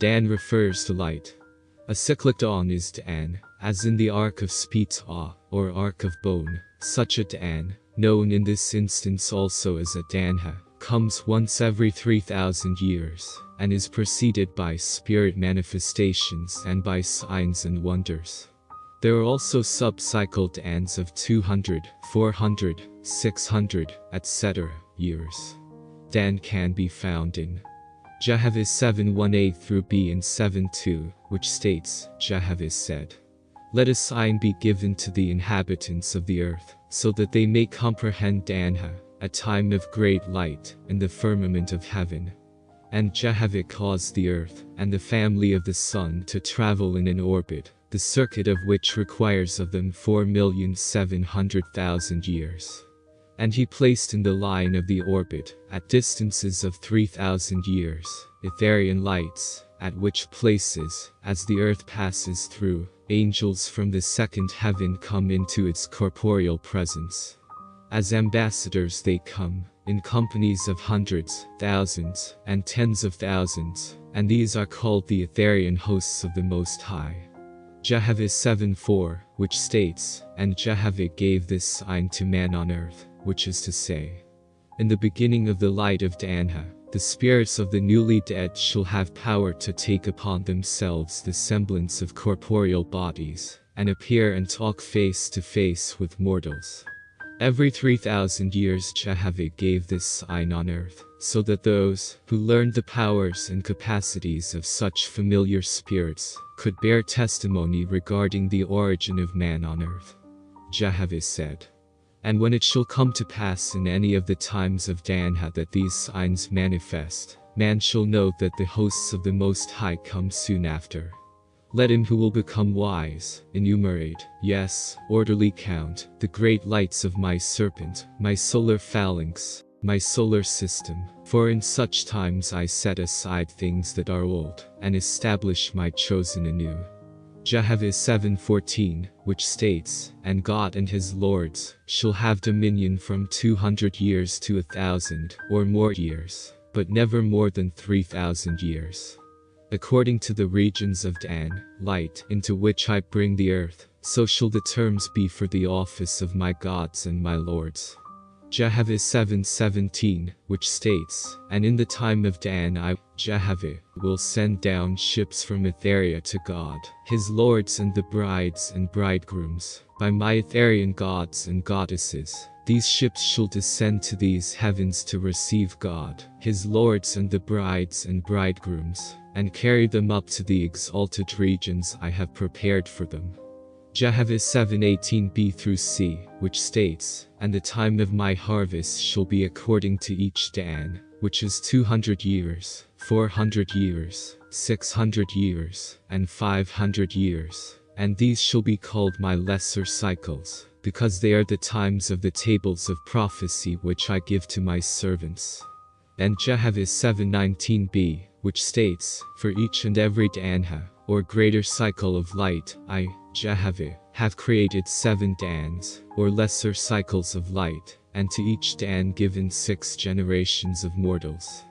Dan refers to light. A cyclic dawn is Dan, as in the ark of Spitz-Ah, or ark of bone. Such a Dan, known in this instance also as a Danha, comes once every 3,000 years, and is preceded by spirit manifestations and by signs and wonders. There are also sub-cycle Dans of 200, 400, 600, etc. years. Dan can be found in Jehovih 7:1-8 through B and 7:2, which states, Jehovih said, "Let a sign be given to the inhabitants of the earth, so that they may comprehend Danha, a time of great light, in the firmament of heaven." And Jehovih caused the earth, and the family of the sun to travel in an orbit, the circuit of which requires of them 4,700,000 years. And he placed in the line of the orbit, at distances of 3,000 years, Etherian lights, at which places, as the earth passes through, angels from the second heaven come into its corporeal presence. As ambassadors they come, in companies of hundreds, thousands, and tens of thousands, and these are called the Etherian hosts of the Most High. Jehovih 7:4, which states, "And Jehovih gave this sign to man on earth," which is to say, in the beginning of the light of Danha, the spirits of the newly dead shall have power to take upon themselves the semblance of corporeal bodies, and appear and talk face to face with mortals. Every 3,000 years Jehovih gave this sign on earth, so that those who learned the powers and capacities of such familiar spirits could bear testimony regarding the origin of man on earth. Jehovih said, "And when it shall come to pass in any of the times of Danha that these signs manifest, man shall know that the hosts of the Most High come soon after. Let him who will become wise enumerate, yes, orderly count, the great lights of my serpent, my solar phalanx, my solar system, for in such times I set aside things that are old, and establish my chosen anew." Jehovih 7:14, which states, "And God and his lords shall have dominion from 200 years to 1,000 or more years, but never more than 3,000 years. According to the regions of Dan, light, into which I bring the earth, so shall the terms be for the office of my gods and my lords." Jehovih 7:17, which states, "And in the time of Dan I, Jehovih, will send down ships from Etheria to God, his lords and the brides and bridegrooms, by my Etherian gods and goddesses. These ships shall descend to these heavens to receive God, his lords and the brides and bridegrooms, and carry them up to the exalted regions I have prepared for them." Jehovih 7:18b through c, which states, "And the time of my harvest shall be according to each Dan, which is 200 years, 400 years, 600 years, and 500 years, and these shall be called my lesser cycles, because they are the times of the tables of prophecy which I give to my servants." And Jehovih 7:19b, which states, "For each and every Danha, or greater cycle of light, I, Jehovih, have created 7 Dans, or lesser cycles of light, and to each Dan given 6 generations of mortals."